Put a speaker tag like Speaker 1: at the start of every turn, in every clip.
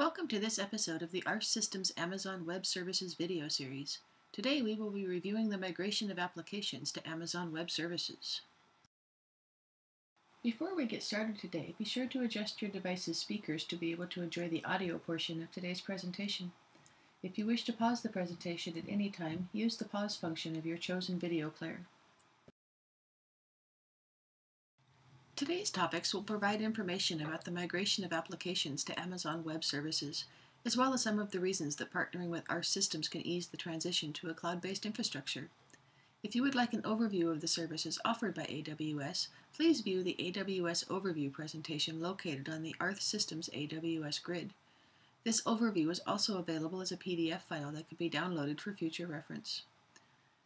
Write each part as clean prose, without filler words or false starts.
Speaker 1: Welcome to this episode of the Arth Systems Amazon Web Services video series. Today we will be reviewing the migration of applications to Amazon Web Services. Before we get started today, be sure to adjust your device's speakers to be able to enjoy the audio portion of today's presentation. If you wish to pause the presentation at any time, use the pause function of your chosen video player. Today's topics will provide information about the migration of applications to Amazon Web Services, as well as some of the reasons that partnering with Arth Systems can ease the transition to a cloud-based infrastructure. If you would like an overview of the services offered by AWS, please view the AWS Overview presentation located on the Arth Systems AWS grid. This overview is also available as a PDF file that can be downloaded for future reference.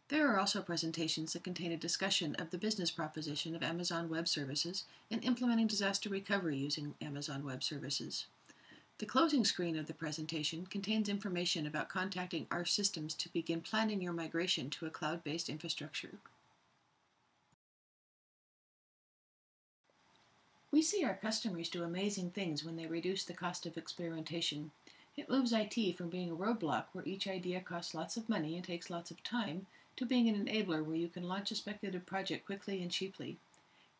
Speaker 1: There are also presentations that contain a discussion of the business proposition of Amazon Web Services and implementing disaster recovery using Amazon Web Services. The closing screen of the presentation contains information about contacting Arth Systems to begin planning your migration to a cloud-based infrastructure. We see our customers do amazing things when they reduce the cost of experimentation. It moves IT from being a roadblock where each idea costs lots of money and takes lots of time to being an enabler where you can launch a speculative project quickly and cheaply.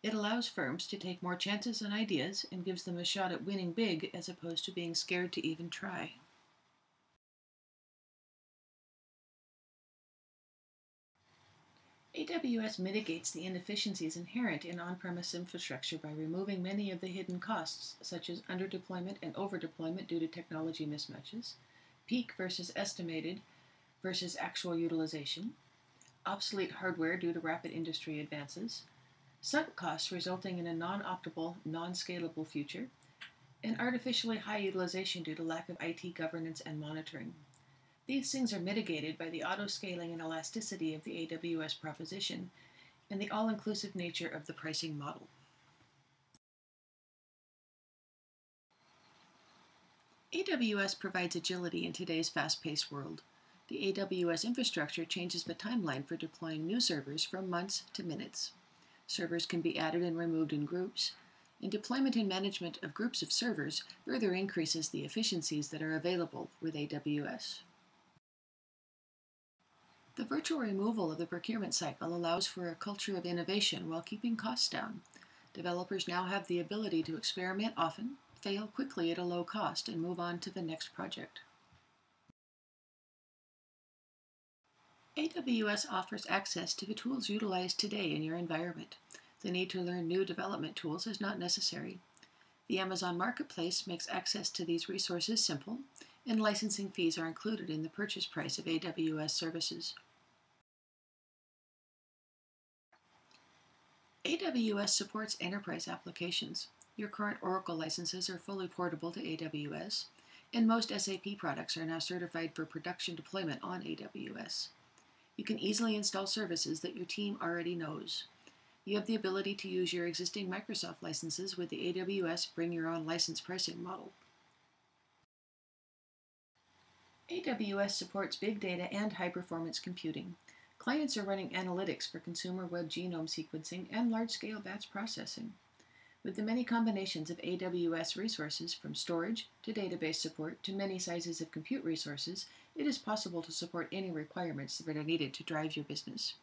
Speaker 1: It allows firms to take more chances on ideas and gives them a shot at winning big as opposed to being scared to even try. AWS mitigates the inefficiencies inherent in on-premise infrastructure by removing many of the hidden costs, such as underdeployment and overdeployment due to technology mismatches, peak versus estimated versus actual utilization, obsolete hardware due to rapid industry advances, sunk costs resulting in a non-optimal, non-scalable future, and artificially high utilization due to lack of IT governance and monitoring. These things are mitigated by the auto-scaling and elasticity of the AWS proposition and the all-inclusive nature of the pricing model. AWS provides agility in today's fast-paced world. The AWS infrastructure changes the timeline for deploying new servers from months to minutes. Servers can be added and removed in groups, and deployment and management of groups of servers further increases the efficiencies that are available with AWS. The virtual removal of the procurement cycle allows for a culture of innovation while keeping costs down. Developers now have the ability to experiment often, fail quickly at a low cost, and move on to the next project. AWS offers access to the tools utilized today in your environment. The need to learn new development tools is not necessary. The Amazon Marketplace makes access to these resources simple, and licensing fees are included in the purchase price of AWS services. AWS supports enterprise applications. Your current Oracle licenses are fully portable to AWS, and most SAP products are now certified for production deployment on AWS. You can easily install services that your team already knows. You have the ability to use your existing Microsoft licenses with the AWS Bring Your Own License pricing model. AWS supports big data and high-performance computing. Clients are running analytics for consumer web genome sequencing and large-scale batch processing. With the many combinations of AWS resources, from storage to database support to many sizes of compute resources, it is possible to support any requirements that are needed to drive your business.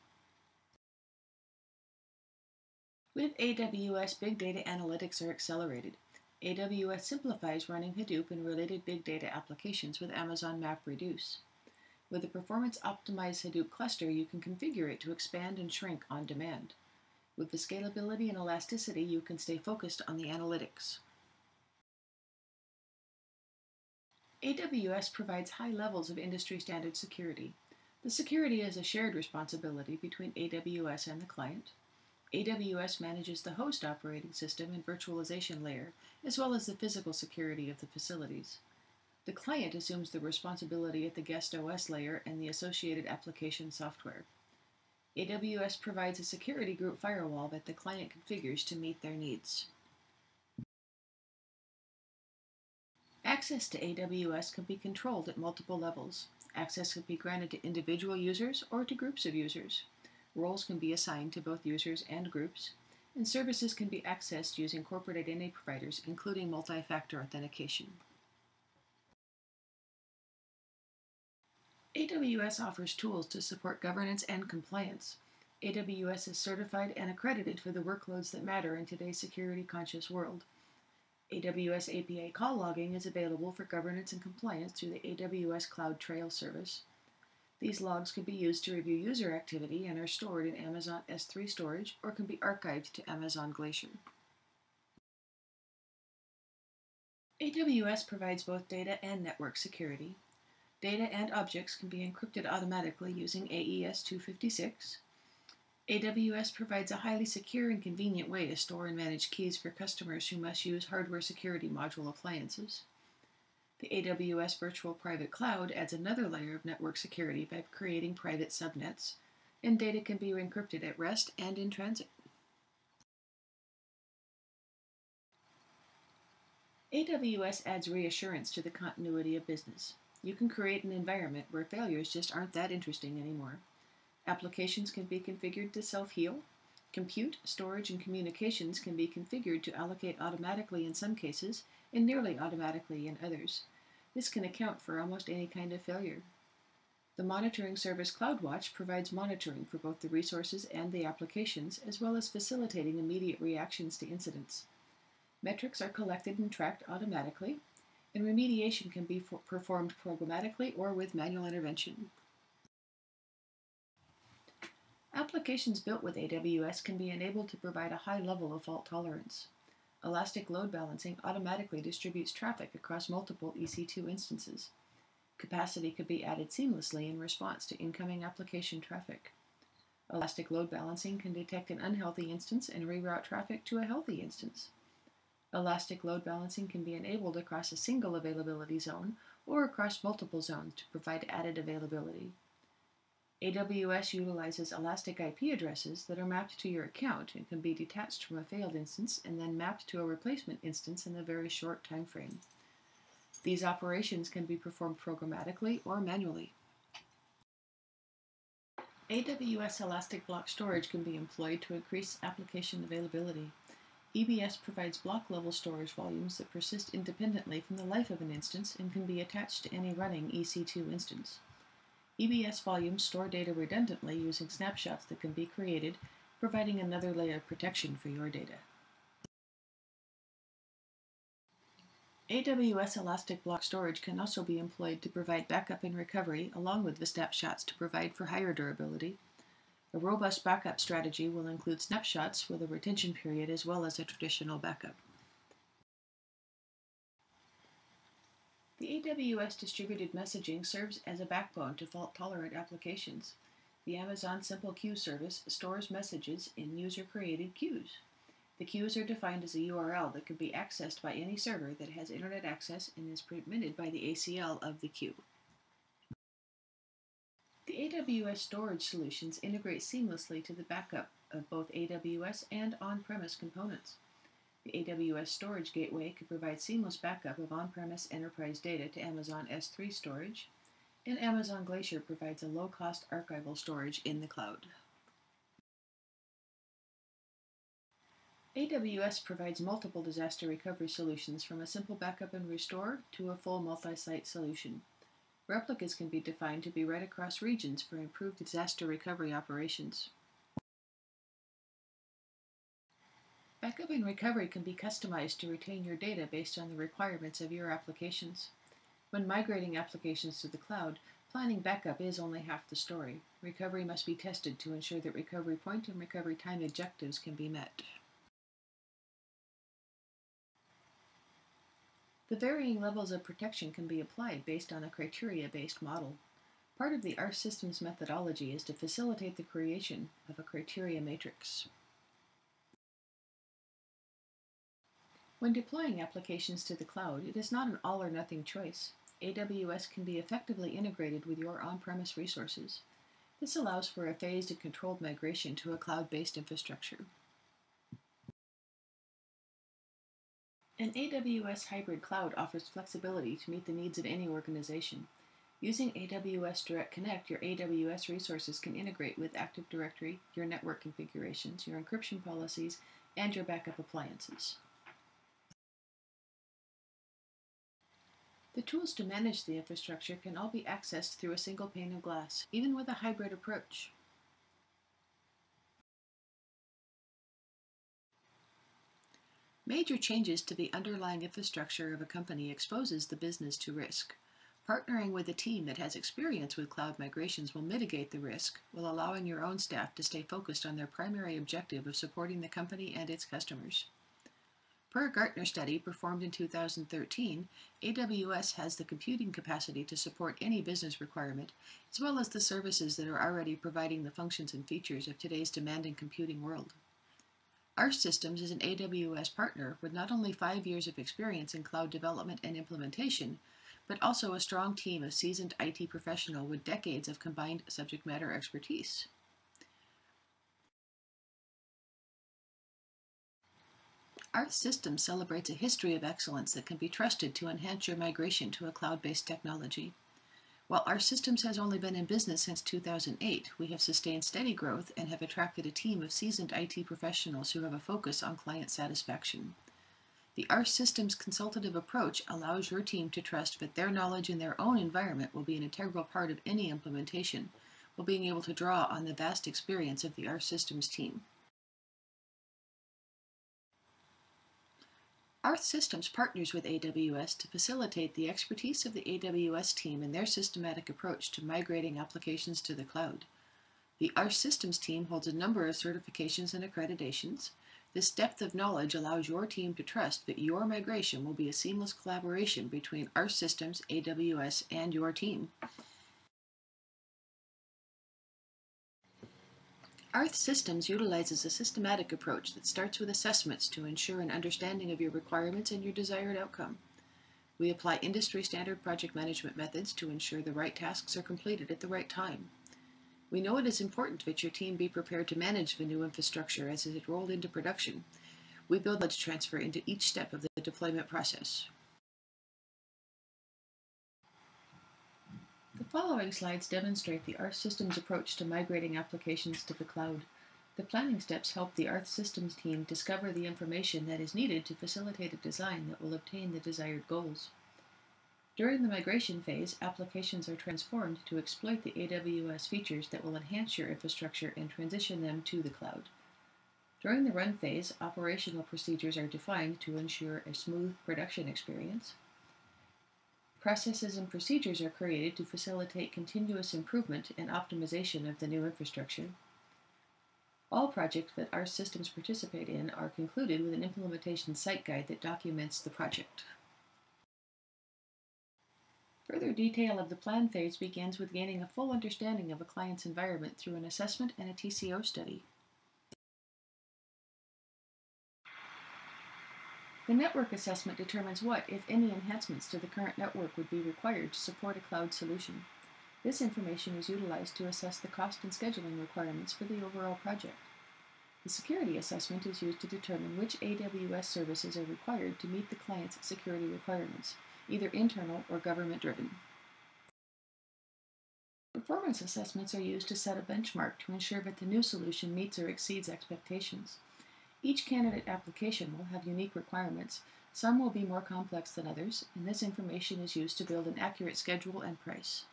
Speaker 1: With AWS, big data analytics are accelerated. AWS simplifies running Hadoop and related big data applications with Amazon MapReduce. With a performance-optimized Hadoop cluster, you can configure it to expand and shrink on demand. With the scalability and elasticity, you can stay focused on the analytics. AWS provides high levels of industry-standard security. The security is a shared responsibility between AWS and the client. AWS manages the host operating system and virtualization layer, as well as the physical security of the facilities. The client assumes the responsibility at the guest OS layer and the associated application software. AWS provides a security group firewall that the client configures to meet their needs. Access to AWS can be controlled at multiple levels. Access can be granted to individual users or to groups of users. Roles can be assigned to both users and groups, and services can be accessed using corporate identity providers, including multi-factor authentication. AWS offers tools to support governance and compliance. AWS is certified and accredited for the workloads that matter in today's security-conscious world. AWS API call logging is available for governance and compliance through the AWS Cloud Trail service. These logs can be used to review user activity and are stored in Amazon S3 storage or can be archived to Amazon Glacier. AWS provides both data and network security. Data and objects can be encrypted automatically using AES 256. AWS provides a highly secure and convenient way to store and manage keys for customers who must use hardware security module appliances. The AWS Virtual Private Cloud adds another layer of network security by creating private subnets, and data can be encrypted at rest and in transit. AWS adds reassurance to the continuity of business. You can create an environment where failures just aren't that interesting anymore. Applications can be configured to self-heal. Compute, storage, and communications can be configured to allocate automatically in some cases and nearly automatically in others. This can account for almost any kind of failure. The monitoring service CloudWatch provides monitoring for both the resources and the applications, as well as facilitating immediate reactions to incidents. Metrics are collected and tracked automatically, and remediation can be performed programmatically or with manual intervention. Applications built with AWS can be enabled to provide a high level of fault tolerance. Elastic load balancing automatically distributes traffic across multiple EC2 instances. Capacity could be added seamlessly in response to incoming application traffic. Elastic load balancing can detect an unhealthy instance and reroute traffic to a healthy instance. Elastic load balancing can be enabled across a single availability zone or across multiple zones to provide added availability. AWS utilizes elastic IP addresses that are mapped to your account and can be detached from a failed instance and then mapped to a replacement instance in a very short time frame. These operations can be performed programmatically or manually. AWS Elastic Block Storage can be employed to increase application availability. EBS provides block-level storage volumes that persist independently from the life of an instance and can be attached to any running EC2 instance. EBS volumes store data redundantly using snapshots that can be created, providing another layer of protection for your data. AWS Elastic Block Storage can also be employed to provide backup and recovery, along with the snapshots to provide for higher durability. A robust backup strategy will include snapshots with a retention period as well as a traditional backup. The AWS distributed messaging serves as a backbone to fault-tolerant applications. The Amazon Simple Queue service stores messages in user-created queues. The queues are defined as a URL that can be accessed by any server that has internet access and is permitted by the ACL of the queue. The AWS storage solutions integrate seamlessly to the backup of both AWS and on-premise components. The AWS Storage Gateway can provide seamless backup of on-premise enterprise data to Amazon S3 storage, and Amazon Glacier provides a low-cost archival storage in the cloud. AWS provides multiple disaster recovery solutions from a simple backup and restore to a full multi-site solution. Replicas can be defined to be right across regions for improved disaster recovery operations. Backup and recovery can be customized to retain your data based on the requirements of your applications. When migrating applications to the cloud, planning backup is only half the story. Recovery must be tested to ensure that recovery point and recovery time objectives can be met. The varying levels of protection can be applied based on a criteria-based model. Part of the Arth Systems methodology is to facilitate the creation of a criteria matrix. When deploying applications to the cloud, it is not an all-or-nothing choice. AWS can be effectively integrated with your on-premise resources. This allows for a phased and controlled migration to a cloud-based infrastructure. An AWS hybrid cloud offers flexibility to meet the needs of any organization. Using AWS Direct Connect, your AWS resources can integrate with Active Directory, your network configurations, your encryption policies, and your backup appliances. The tools to manage the infrastructure can all be accessed through a single pane of glass, even with a hybrid approach. Major changes to the underlying infrastructure of a company exposes the business to risk. Partnering with a team that has experience with cloud migrations will mitigate the risk, while allowing your own staff to stay focused on their primary objective of supporting the company and its customers. Per a Gartner study performed in 2013, AWS has the computing capacity to support any business requirement, as well as the services that are already providing the functions and features of today's demanding computing world. Arth Systems is an AWS partner with not only 5 years of experience in cloud development and implementation, but also a strong team of seasoned IT professionals with decades of combined subject matter expertise. Arth Systems celebrates a history of excellence that can be trusted to enhance your migration to a cloud-based technology. While Arth Systems has only been in business since 2008, we have sustained steady growth and have attracted a team of seasoned IT professionals who have a focus on client satisfaction. The Arth Systems consultative approach allows your team to trust that their knowledge in their own environment will be an integral part of any implementation, while being able to draw on the vast experience of the Arth Systems team. Arth Systems partners with AWS to facilitate the expertise of the AWS team in their systematic approach to migrating applications to the cloud. The Arth Systems team holds a number of certifications and accreditations. This depth of knowledge allows your team to trust that your migration will be a seamless collaboration between Arth Systems, AWS, and your team. Arth Systems utilizes a systematic approach that starts with assessments to ensure an understanding of your requirements and your desired outcome. We apply industry-standard project management methods to ensure the right tasks are completed at the right time. We know it is important that your team be prepared to manage the new infrastructure as it is rolled into production. We build knowledge transfer into each step of the deployment process. The following slides demonstrate the Arth Systems approach to migrating applications to the cloud. The planning steps help the Arth Systems team discover the information that is needed to facilitate a design that will obtain the desired goals. During the migration phase, applications are transformed to exploit the AWS features that will enhance your infrastructure and transition them to the cloud. During the run phase, operational procedures are defined to ensure a smooth production experience. Processes and procedures are created to facilitate continuous improvement and optimization of the new infrastructure. All projects that Arth Systems participate in are concluded with an implementation site guide that documents the project. Further detail of the plan phase begins with gaining a full understanding of a client's environment through an assessment and a TCO study. The network assessment determines what, if any, enhancements to the current network would be required to support a cloud solution. This information is utilized to assess the cost and scheduling requirements for the overall project. The security assessment is used to determine which AWS services are required to meet the client's security requirements, either internal or government-driven. Performance assessments are used to set a benchmark to ensure that the new solution meets or exceeds expectations. Each candidate application will have unique requirements. Some will be more complex than others, and this information is used to build an accurate schedule and price.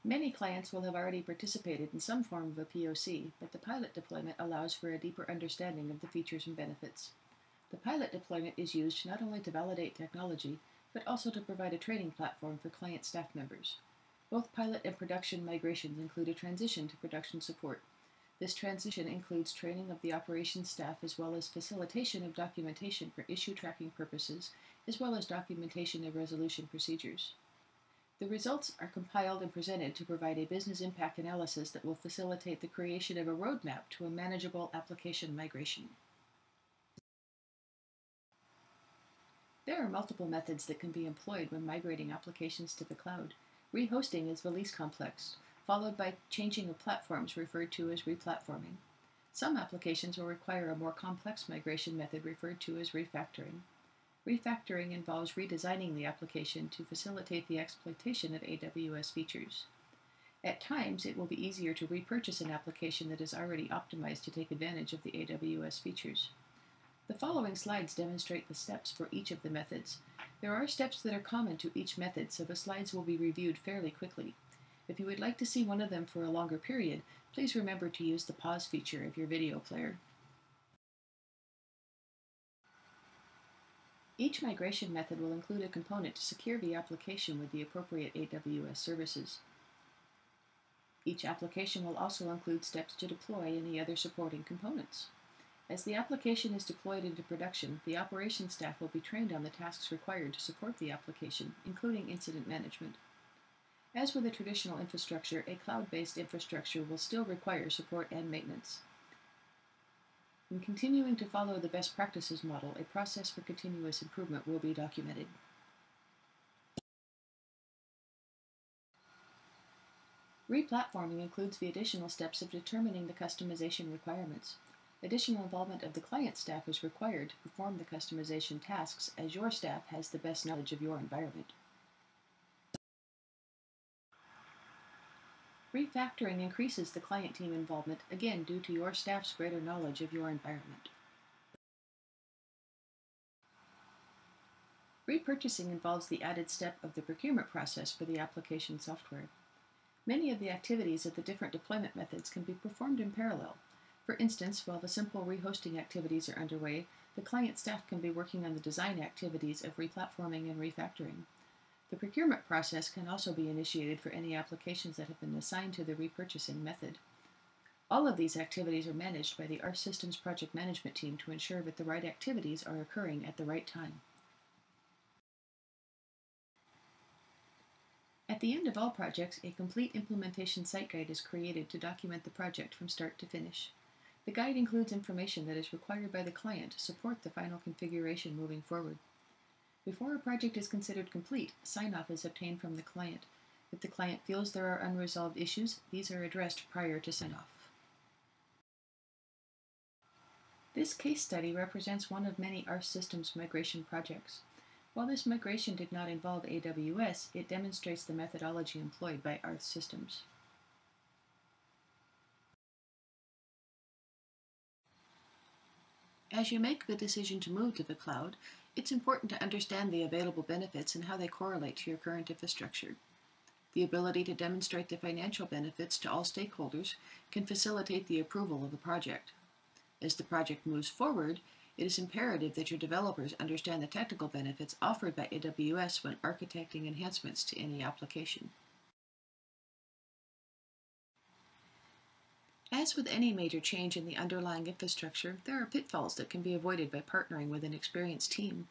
Speaker 1: Many clients will have already participated in some form of a POC, but the pilot deployment allows for a deeper understanding of the features and benefits. The pilot deployment is used not only to validate technology, but also to provide a training platform for client staff members. Both pilot and production migrations include a transition to production support. This transition includes training of the operations staff as well as facilitation of documentation for issue tracking purposes, as well as documentation of resolution procedures. The results are compiled and presented to provide a business impact analysis that will facilitate the creation of a roadmap to a manageable application migration. There are multiple methods that can be employed when migrating applications to the cloud. Rehosting is the least complex, followed by changing of platforms referred to as replatforming. Some applications will require a more complex migration method referred to as refactoring. Refactoring involves redesigning the application to facilitate the exploitation of AWS features. At times, it will be easier to repurchase an application that is already optimized to take advantage of the AWS features. The following slides demonstrate the steps for each of the methods. There are steps that are common to each method, so the slides will be reviewed fairly quickly. If you would like to see one of them for a longer period, please remember to use the pause feature of your video player. Each migration method will include a component to secure the application with the appropriate AWS services. Each application will also include steps to deploy any other supporting components. As the application is deployed into production, the operations staff will be trained on the tasks required to support the application, including incident management. As with a traditional infrastructure, a cloud-based infrastructure will still require support and maintenance. In continuing to follow the best practices model, a process for continuous improvement will be documented. Replatforming includes the additional steps of determining the customization requirements. Additional involvement of the client staff is required to perform the customization tasks, as your staff has the best knowledge of your environment. Refactoring increases the client team involvement, again due to your staff's greater knowledge of your environment. Repurchasing involves the added step of the procurement process for the application software. Many of the activities of the different deployment methods can be performed in parallel. For instance, while the simple rehosting activities are underway, the client staff can be working on the design activities of replatforming and refactoring. The procurement process can also be initiated for any applications that have been assigned to the repurchasing method. All of these activities are managed by the Arth Systems project management team to ensure that the right activities are occurring at the right time. At the end of all projects, a complete implementation site guide is created to document the project from start to finish. The guide includes information that is required by the client to support the final configuration moving forward. Before a project is considered complete, sign-off is obtained from the client. If the client feels there are unresolved issues, these are addressed prior to sign-off. This case study represents one of many Arth Systems migration projects. While this migration did not involve AWS, it demonstrates the methodology employed by Arth Systems. As you make the decision to move to the cloud, it's important to understand the available benefits and how they correlate to your current infrastructure. The ability to demonstrate the financial benefits to all stakeholders can facilitate the approval of the project. As the project moves forward, it is imperative that your developers understand the technical benefits offered by AWS when architecting enhancements to any application. As with any major change in the underlying infrastructure, there are pitfalls that can be avoided by partnering with an experienced team.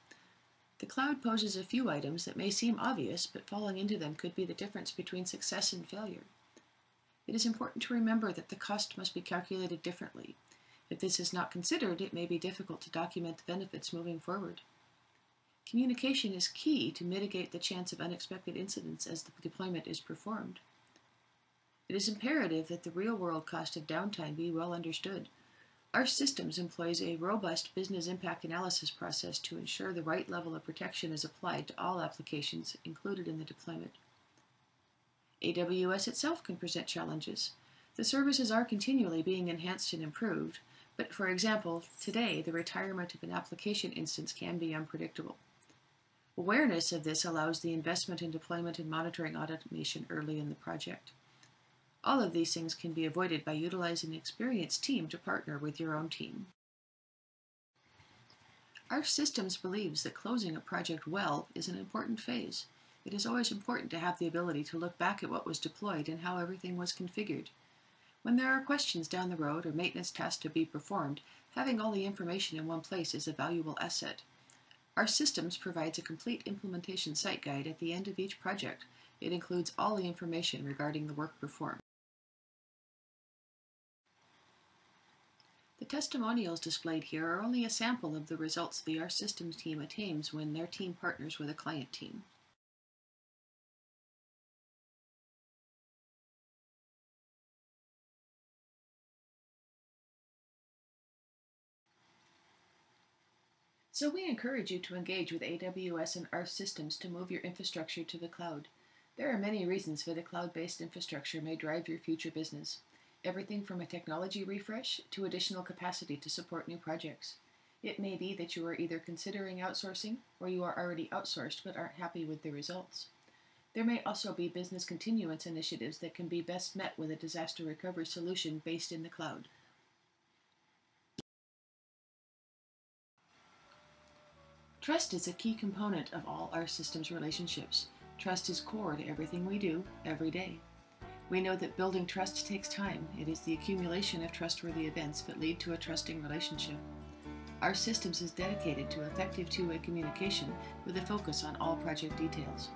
Speaker 1: The cloud poses a few items that may seem obvious, but falling into them could be the difference between success and failure. It is important to remember that the cost must be calculated differently. If this is not considered, it may be difficult to document the benefits moving forward. Communication is key to mitigate the chance of unexpected incidents as the deployment is performed. It is imperative that the real-world cost of downtime be well understood. Arth Systems employs a robust business impact analysis process to ensure the right level of protection is applied to all applications included in the deployment. AWS itself can present challenges. The services are continually being enhanced and improved, but for example, today the retirement of an application instance can be unpredictable. Awareness of this allows the investment in deployment and monitoring automation early in the project. All of these things can be avoided by utilizing an experienced team to partner with your own team. Arth Systems believes that closing a project well is an important phase. It is always important to have the ability to look back at what was deployed and how everything was configured. When there are questions down the road or maintenance tasks to be performed, having all the information in one place is a valuable asset. Arth Systems provides a complete implementation site guide at the end of each project. It includes all the information regarding the work performed. The testimonials displayed here are only a sample of the results the Arth Systems team attains when their team partners with a client team. So we encourage you to engage with AWS and Arth Systems to move your infrastructure to the cloud. There are many reasons that a cloud-based infrastructure may drive your future business. Everything from a technology refresh to additional capacity to support new projects. It may be that you are either considering outsourcing or you are already outsourced but aren't happy with the results. There may also be business continuance initiatives that can be best met with a disaster recovery solution based in the cloud. Trust is a key component of all Arth Systems relationships. Trust is core to everything we do every day. We know that building trust takes time. It is the accumulation of trustworthy events that lead to a trusting relationship. Arth Systems is dedicated to effective two-way communication with a focus on all project details.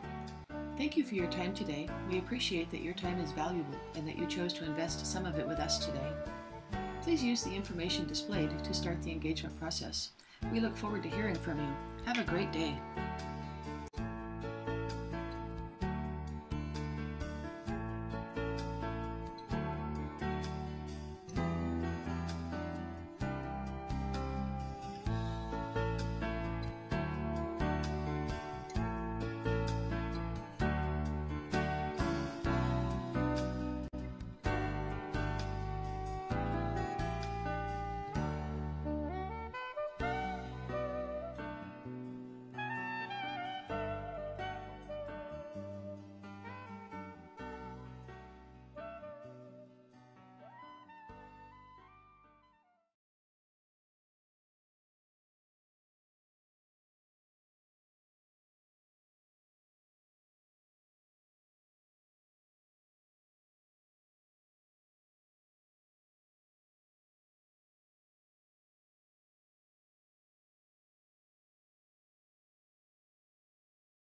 Speaker 1: Thank you for your time today. We appreciate that your time is valuable and that you chose to invest some of it with us today. Please use the information displayed to start the engagement process. We look forward to hearing from you. Have a great day.